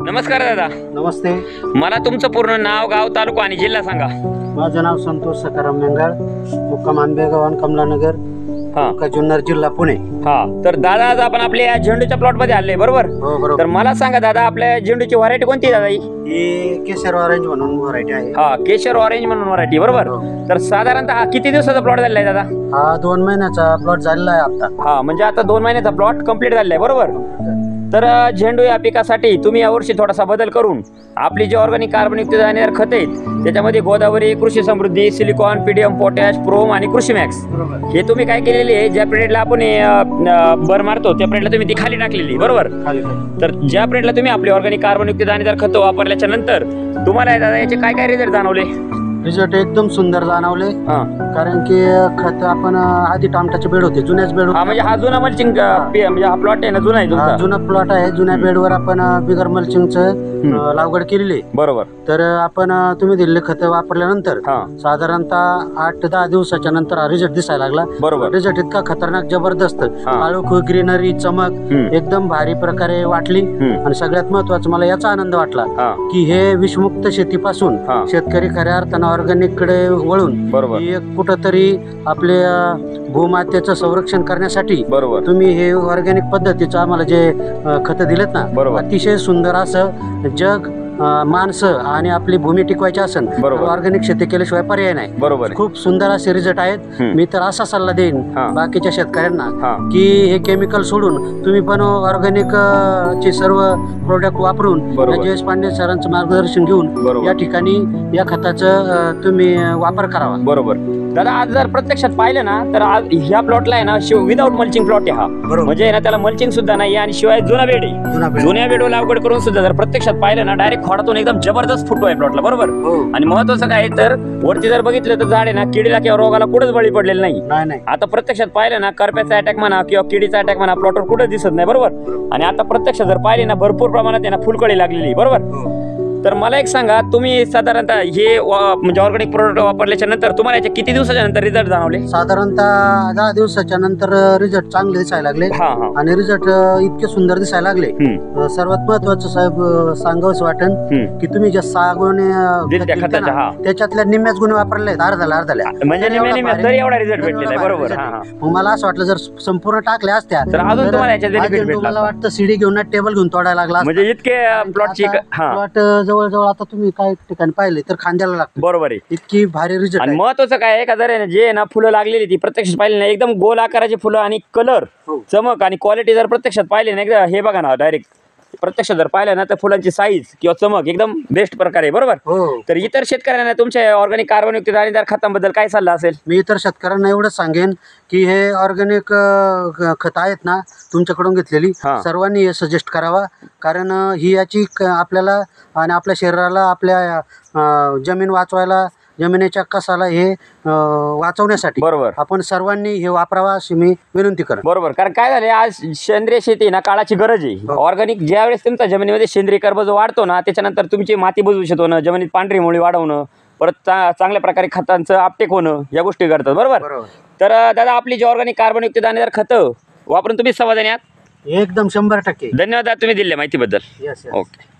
नमस्कार दादा. नमस्ते. मला तुमचं पूर्ण नाव, गाव, तालुका आणि जिल्हा सांगा. माझं नाव संतोष सकाराम मेंगाळ, मुक्काम आंबेगाव, कमलानगर, जुन्नर, जिल्हा पुणे. तर दादा आज आपण आपल्या झेंडूच्या प्लॉट मध्ये आले, बरोबर? हो बरोबर. तर मला सांगा दादा, आपल्या झेंडूची व्हरायटी कोणती दादा? ही केशर ऑरेंज म्हणून व्हरायटी आहे. केशर ऑरेंज म्हणून व्हरायटी, बरोबर. तर साधारणतः हा किती दिवसाचा प्लॉट झालेला आहे दादा? हा 2 महिन्याचा प्लॉट झालेला आहे आता. म्हणजे आता 2 महिन्याचा प्लॉट कंप्लीट झालेला आहे, बरोबर. तर झेंडू या पिकासाठी तुम्ही यावर्षी थोडासा बदल करून आपली जी ऑर्गॅनिक कार्बनयुक्त दाणेदार खते आहेत त्याच्यामध्ये गोदावरी, कृषी समृद्धी, सिलिकॉन, पीडीएम, पोटॅश, प्रोम आणि कृषी मॅक्स हे तुम्ही काय केलेले आहे, ज्या पिरियडला आपण भर मारतो त्या पिरियडला तुम्ही ती खाली टाकलेली, बरोबर. तर ज्या पिरियडला तुम्ही आपली ऑर्गॅनिक कार्बनयुक्त दाणेदार खतं वापरल्याच्या नंतर तुम्हाला दादा याचे काय काय रिझल्ट जाणवले? रिझल्ट एकदम सुंदर जाणवले. कारण की खत आपण आधी टमाटाचे बेड होते, जुन्याच बेड. म्हणजे हा जुना मल्चिंग, म्हणजे हा प्लॉट आहे ना, जुना आहे तुमचा? जुना प्लॉट आहे. जुन्या बेडवर आपण बिगर मल्चिंगचं लागवड केलेली, बरोबर. तर आपण तुम्ही दिलेले खत वापरल्यानंतर साधारणतः 8 ते 10 दिवसाच्या नंतर हा रिझल्ट दिसायला लागला, बरोबर. रिझल्ट इतका खतरनाक जबरदस्त, काळोख, ग्रीनरी, चमक एकदम भारी प्रकारे वाटली. आणि सगळ्यात महत्वाचं मला याचा आनंद वाटला की हे विषमुक्त शेतीपासून शेतकरी खऱ्या अर्थानं ऑर्गॅनिक कडे वळून कुठंतरी आपल्या भूमातेचं संरक्षण करण्यासाठी तुम्ही हे ऑर्गॅनिक पद्धतीचं आम्हाला जे खत दिलेत ना, अतिशय सुंदर असं जग, माणसं आणि आपली भूमी टिकवायची असेल ऑर्गॅनिक शेती केल्याशिवाय पर्याय नाही, बरोबर. खूप सुंदर असे रिझल्ट आहेत. मी तर असा सल्ला देईन बाकीच्या शेतकऱ्यांना की हे केमिकल सोडून तुम्ही पण ऑर्गॅनिक चे सर्व प्रोडक्ट वापरून जयेश पांडे सरांचं मार्गदर्शन घेऊन या ठिकाणी या खताचं तुम्ही वापर करावा, बरोबर. दादा आज जर प्रत्यक्षात पाहिलं ना तर आज ह्या प्लॉटला आहे ना विदाऊट मल्चिंग प्लॉट आहे हा, म्हणजे ना त्याला मल्चिंग सुद्धा नाही आणि शिवाय जुना बेड आहे. जुन्या बेडवर लागवड करून सुद्धा जर प्रत्यक्षात पाहिलं ना डायरेक्ट खोडातून एकदम जबरदस्त फुटो आहे प्लॉटला, बरोबर. आणि महत्वाचं काय तर वरती जर बघितलं तर झाड आहे ना किडीला किंवा रोगाला कुठेच बळी पडलेलं नाही. आता प्रत्यक्षात पाहिलं ना करप्याचा अटॅक म्हणा किंवा किडीचा अटॅक म्हणा प्लॉटवर कुठे दिसत नाही, बरोबर. आणि आता प्रत्यक्षात जर पाहिले ना भरपूर प्रमाणात आहे ना फुलकळी लागलेली, बरोबर. तर मला एक सांगा, तुम्ही साधारणतः हे म्हणजे ऑर्गॅनिक प्रोडक्ट वापरल्याच्या नंतर तुम्हाला याचे किती दिवसाच्या नंतर रिझल्ट जाणवले? साधारणतः 10 दिवसाच्या नंतर रिझल्ट चांगले दिसायला लागले आणि रिझल्ट इतके सुंदर दिसायला लागले. सर्वात महत्वाचं साहेब सांगावंच वाटन की तुम्ही ज्या 6 गुणे त्याच्यातल्या निम्म्याच गुण वापरले, अर्ध्याला म्हणजे एवढा रिझल्ट भेटलेला आहे, बरोबर. मला असं वाटलं जर संपूर्ण टाकल्या असत्या तर अजून तुम्हाला वाटतं सीडी घेऊन टेबल घेऊन तोडायला लागला, म्हणजे इतके प्लॉट जवळजवळ आता तुम्ही काय ठिकाणी पाहिले तर खांद्याला लागतं, बरोबर आहे. इतकी भारी रिझल्ट. आणि महत्वाचं काय आहे का जर जे ना फुलं लागलेली ती प्रत्यक्षात पाहिली ना एकदम गोल आकाराची फुलं आणि कलर, चमक आणि क्वालिटी जर प्रत्यक्षात पाहिली ना एकदा हे बघा ना डायरेक्ट प्रत्यक्षात जर पाहिलं ना तर फुलांची साईज किंवा चमक एकदम बेस्ट प्रकारे, बरोबर. तर इतर शेतकऱ्यांना तुमच्या ऑर्गॅनिक कार्बनयुक्त दाणेदार खतांबद्दल काय सल्ला असेल? मी इतर शेतकऱ्यांना एवढंच सांगेन की हे ऑर्गॅनिक खत आहेत ना तुमच्याकडून घेतलेली, सर्वांनी हे सजेस्ट करावा. कारण ही याची आपल्याला आणि आपल्या शरीराला, आपल्या जमीन वाचवायला, जमिनीच्या कसाला हे वाचवण्यासाठी बरोबर आपण सर्वांनी हे वापरावा अशी मी विनंती करेन, बरोबर. कारण काय झाले आज सेंद्रिय शेती ना काळाची गरज आहे. ऑर्गॅनिक ज्यावेळेस तुमच्या जमिनीमध्ये सेंद्रिय कर्ब जो वाढतो ना त्याच्यानंतर तुमची माती बुजवित होणं, जमिनीत पांढरी मुळी वाढवणं, परत चांगल्या प्रकारे खतांचं आपटेक होणं या गोष्टी करतात, बरोबर. तर दादा आपली जी ऑर्गॅनिक कार्बनयुक्त दाणेदार खतं वापरून तुम्ही समाधानी आहात? एकदम 100%. धन्यवाद तुम्ही दिलेल्या माहितीबद्दल. Yes. ओके.